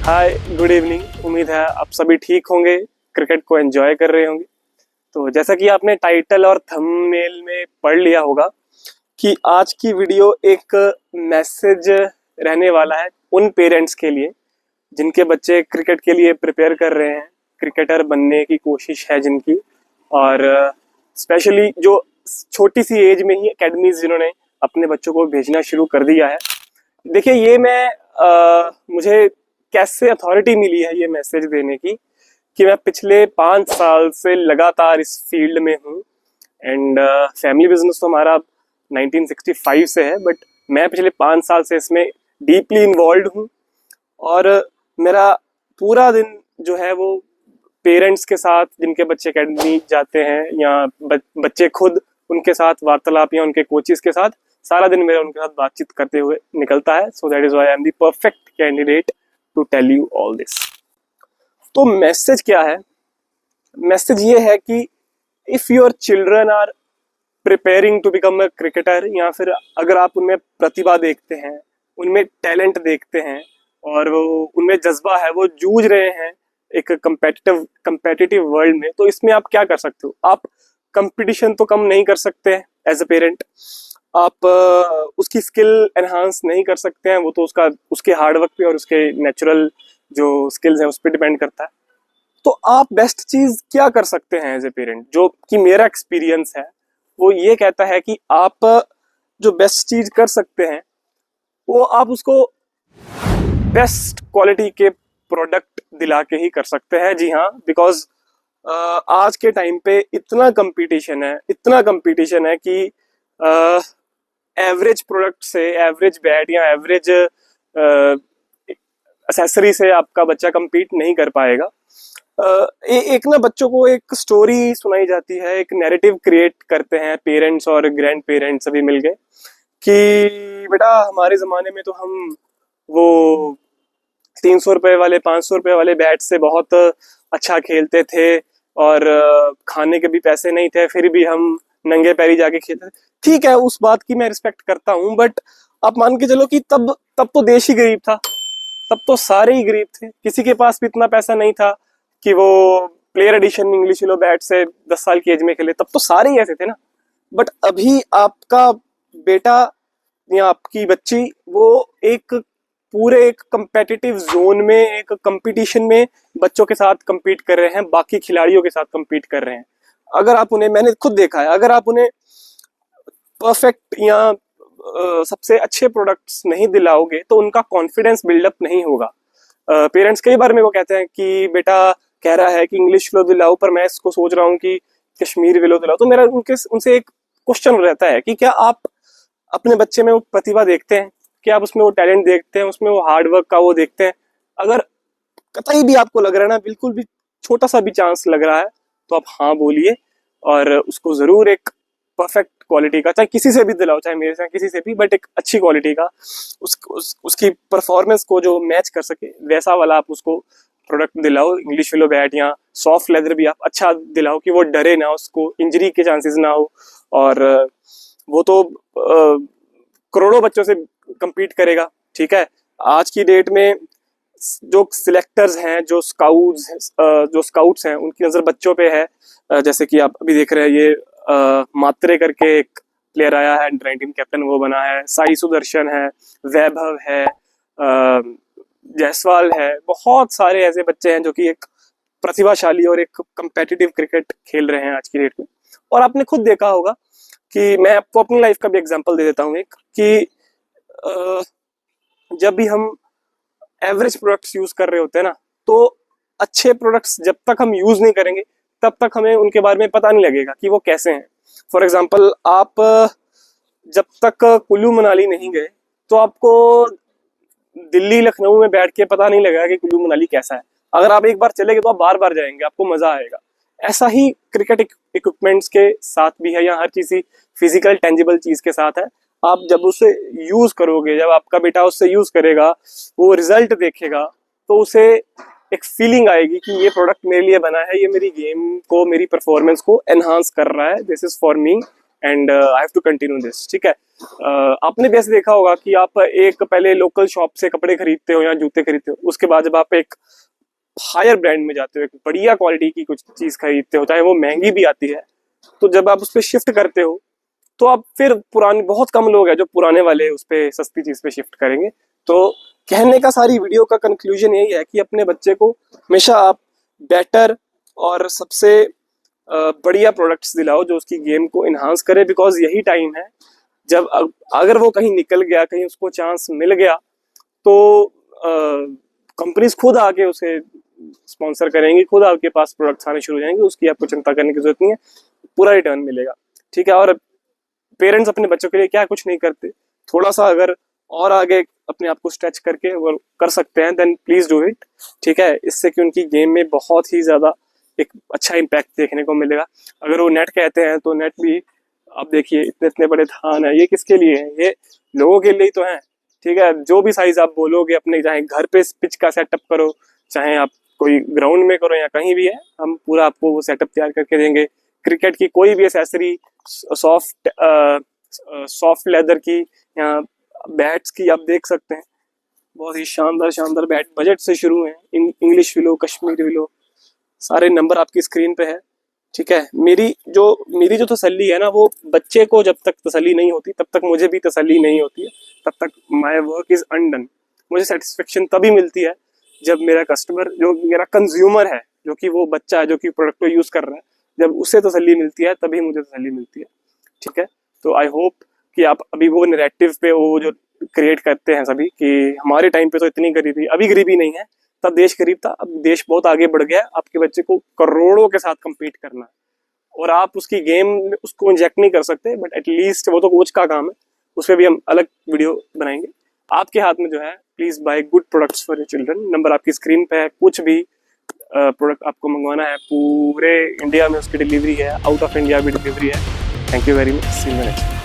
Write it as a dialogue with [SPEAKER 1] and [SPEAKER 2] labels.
[SPEAKER 1] हाय, good evening. उम्मीद है आप सभी ठीक होंगे, क्रिकेट को एंजॉय कर रहे होंगे। तो जैसा कि आपने टाइटल और थंबनेल में पढ़ लिया होगा कि आज की वीडियो एक मैसेज रहने वाला है उन पेरेंट्स के लिए जिनके बच्चे क्रिकेट के लिए प्रिपेयर कर रहे हैं, क्रिकेटर बनने की कोशिश है जिनकी, और स्पेशली जो छोटी सी एज में ही एकेडमीज जिन्होंने अपने बच्चों को भेजना शुरू कर दिया है। देखिए, ये मुझे कैसे अथॉरिटी मिली है ये मैसेज देने की कि मैं पिछले 5 साल से लगातार इस फील्ड में हूँ। एंड फैमिली बिजनेस तो हमारा 1965 से है, बट मैं पिछले 5 साल से इसमें डीपली इन्वॉल्व हूँ। और मेरा पूरा दिन जो है वो पेरेंट्स के साथ जिनके बच्चे एकेडमी जाते हैं या बच्चे खुद उनके साथ वार्तालाप या उनके कोचेस के साथ सारा दिन मेरा उनके साथ बातचीत करते हुए निकलता है। So that is why I am the perfect candidate to tell you all this. तो मैसेज क्या है? मैसेज ये है कि if your children are preparing to become a cricketer, या फिर अगर आप उनमें प्रतिभा देखते हैं, उनमें टैलेंट देखते हैं और वो उनमें जज्बा है, वो जूझ रहे हैं एक कंपेटिटिव वर्ल्ड में, तो इसमें आप क्या कर सकते हो? आप कंपटीशन तो कम नहीं कर सकते हैं एज अ पेरेंट, आप उसकी स्किल एनहांस नहीं कर सकते हैं, वो तो उसके हार्डवर्क पे और उसके नेचुरल जो स्किल्स हैं उस पर डिपेंड करता है। तो आप बेस्ट चीज क्या कर सकते हैं एज ए पेरेंट? जो कि मेरा एक्सपीरियंस है वो ये कहता है कि आप जो बेस्ट चीज कर सकते हैं वो आप उसको बेस्ट क्वालिटी के प्रोडक्ट दिला के ही कर सकते हैं। जी हाँ, बिकॉज आज के टाइम पे इतना कंपटीशन है कि एवरेज प्रोडक्ट से, एवरेज बैट या एवरेज एक्सेसरी से आपका बच्चा compete नहीं कर पाएगा। एक ना बच्चों को एक स्टोरी सुनाई जाती है, एक नैरेटिव क्रिएट करते हैं पेरेंट्स और ग्रैंड पेरेंट्स सभी मिल गए कि बेटा हमारे जमाने में तो हम वो 300 रुपए वाले, 500 रुपए वाले बैट से बहुत अच्छा खेलते थे और खाने के भी पैसे नहीं थे, फिर भी हम नंगे पैरी जाके खेलते थे। ठीक है, उस बात की मैं रिस्पेक्ट करता हूँ, बट आप मान के चलो कि तब तो देश ही गरीब था, तब तो सारे ही गरीब थे, किसी के पास भी इतना पैसा नहीं था कि वो player edition English yellow bat से 10 साल की एज में खेले। तब तो सारे ही ऐसे थे ना। बट अभी आपका बेटा या आपकी बच्ची वो पूरे एक कंपेटिटिव जोन में, एक कंपटीशन में बच्चों के साथ compete कर रहे हैं, बाकी खिलाड़ियों के साथ compete कर रहे हैं। अगर आप उन्हें, मैंने खुद देखा है, अगर आप उन्हें परफेक्ट या सबसे अच्छे प्रोडक्ट्स नहीं दिलाओगे तो उनका कॉन्फिडेंस बिल्डअप नहीं होगा। पेरेंट्स कई बार मेरे को कहते हैं कि बेटा कह रहा है कि इंग्लिश विलो दिलाओ, पर मैं इसको सोच रहा हूँ कि कश्मीर विलो दिलाओ। तो मेरा उनसे एक क्वेश्चन रहता है कि क्या आप अपने बच्चे में वो प्रतिभा देखते हैं? क्या आप उसमें वो टैलेंट देखते हैं, उसमें वो हार्डवर्क का वो देखते हैं? अगर कतई भी आपको लग रहा है ना, बिल्कुल भी छोटा सा भी चांस लग रहा है, तो आप हाँ बोलिए और उसको जरूर एक परफेक्ट क्वालिटी का, चाहे किसी से भी दिलाओ, चाहे मेरे से किसी से भी, बट एक अच्छी क्वालिटी का, उसकी परफॉर्मेंस को जो मैच कर सके वैसा वाला आप उसको प्रोडक्ट दिलाओ। इंग्लिश विलो बैट या सॉफ्ट लेदर भी आप अच्छा दिलाओ कि वो डरे ना, उसको इंजरी के चांसेस ना हो। और वो तो करोड़ों बच्चों से compete करेगा। ठीक है, आज की डेट में जो सिलेक्टर्स हैं, जो स्काउट्स हैं, उनकी नजर बच्चों पे है। जैसे कि आप अभी देख रहे हैं, ये मात्रे करके एक प्लेयर आया है, अंडर 19 कैप्टन वो बना है, साई सुदर्शन है, वैभव है, जायसवाल है, बहुत सारे ऐसे बच्चे हैं जो कि एक प्रतिभाशाली और एक कंपेटिटिव क्रिकेट खेल रहे हैं आज की डेट में। और आपने खुद देखा होगा कि मैं आपको अपनी लाइफ का भी एग्जांपल दे देता हूँ एक, कि जब भी हम एवरेज प्रोडक्ट्स यूज कर रहे होते हैं ना, तो अच्छे प्रोडक्ट्स जब तक हम यूज नहीं करेंगे तब तक हमें उनके बारे में पता नहीं लगेगा कि वो कैसे हैं। फॉर एग्जांपल, आप जब तक कुल्लू मनाली नहीं गए तो आपको दिल्ली लखनऊ में बैठ के पता नहीं लगेगा कि कुल्लू मनाली कैसा है। अगर आप एक बार चले गए तो आप बार बार जाएंगे, आपको मजा आएगा। ऐसा ही क्रिकेट इक्विपमेंट्स के साथ भी है, या हर चीज फिजिकल टेंजिबल चीज के साथ है। आप जब उसे यूज करोगे, जब आपका बेटा उससे यूज करेगा, वो रिजल्ट देखेगा, तो उसे एक फीलिंग आएगी कि ये प्रोडक्ट मेरे लिए बना है, ये मेरी गेम को, मेरी परफॉर्मेंस को एनहांस कर रहा है, this is for me, and I have to continue this, ठीक है। आपने भी ऐसे देखा होगा कि आप एक पहले लोकल शॉप से कपड़े खरीदते हो या जूते खरीदते हो, उसके बाद जब आप एक हायर ब्रांड में जाते हो, एक बढ़िया क्वालिटी की कुछ चीज खरीदते हो, चाहे वो महंगी भी आती है, तो जब आप उस पर शिफ्ट करते हो तो आप फिर पुराने, बहुत कम लोग हैं जो पुराने वाले उस पर सस्ती चीज पे शिफ्ट करेंगे। तो कहने का सारी वीडियो का कंक्लूजन यही है कि अपने बच्चे को हमेशा आप बेटर और सबसे बढ़िया प्रोडक्ट्स दिलाओ जो उसकी गेम को इन्हांस करे, बिकॉज यही टाइम है जब अगर वो कहीं निकल गया, कहीं उसको चांस मिल गया, तो कंपनीज खुद आके उसे स्पॉन्सर करेंगी, खुद आपके पास प्रोडक्ट्स आने शुरू हो जाएंगे, उसकी आपको चिंता करने की जरूरत नहीं है, पूरा रिटर्न मिलेगा, ठीक है। और पेरेंट्स अपने बच्चों के लिए क्या कुछ नहीं करते, थोड़ा सा अगर और आगे अपने आप को स्ट्रेच करके वो कर सकते हैं, देन प्लीज डू इट, ठीक है। इससे कि उनकी गेम में बहुत ही ज्यादा एक अच्छा इम्पैक्ट देखने को मिलेगा। अगर वो नेट कहते हैं तो नेट भी आप देखिए, इतने इतने बड़े थान है, ये किसके लिए है? ये लोगों के लिए ही तो है, ठीक है। जो भी साइज आप बोलोगे अपने, चाहे घर पे पिच का सेटअप करो, चाहे आप कोई ग्राउंड में करो या कहीं भी है, हम पूरा आपको वो सेटअप तैयार करके देंगे। क्रिकेट की कोई भी एसेसरी, सॉफ्ट लेदर की या बैट्स की आप देख सकते हैं, बहुत ही शानदार शानदार बैट बजट से शुरू हैं, इंग्लिश भी लो, कश्मीरी भी लो, सारे नंबर आपकी स्क्रीन पे है, ठीक है। मेरी जो तसल्ली है ना, वो बच्चे को जब तक तसल्ली नहीं होती तब तक मुझे भी तसल्ली नहीं होती है, तब तक माय वर्क इज अनडन। मुझे सेटिस्फेक्शन तभी मिलती है जब मेरा कस्टमर, जो मेरा कंज्यूमर है, जो कि वो बच्चा है जो कि प्रोडक्ट को यूज कर रहा है, जब उसे तसल्ली मिलती है तभी मुझे तसल्ली मिलती है, ठीक है। तो आई होप कि आप अभी वो नैरेटिव पे वो जो क्रिएट करते हैं सभी कि हमारे टाइम पे तो इतनी गरीबी, अभी गरीबी नहीं है, तब देश गरीब था, अब देश बहुत आगे बढ़ गया। आपके बच्चे को करोड़ों के साथ compete करना है और आप उसकी गेम में उसको इंजेक्ट नहीं कर सकते, बट एटलीस्ट वो तो कोच का काम है, उस पर भी हम अलग वीडियो बनाएंगे। आपके हाथ में जो है, please buy good products for your children. Number आपकी स्क्रीन पे है, कुछ भी प्रोडक्ट आपको मंगवाना है, पूरे इंडिया में उसकी डिलीवरी है, आउट ऑफ इंडिया भी डिलीवरी है। Thank you very much, see you next.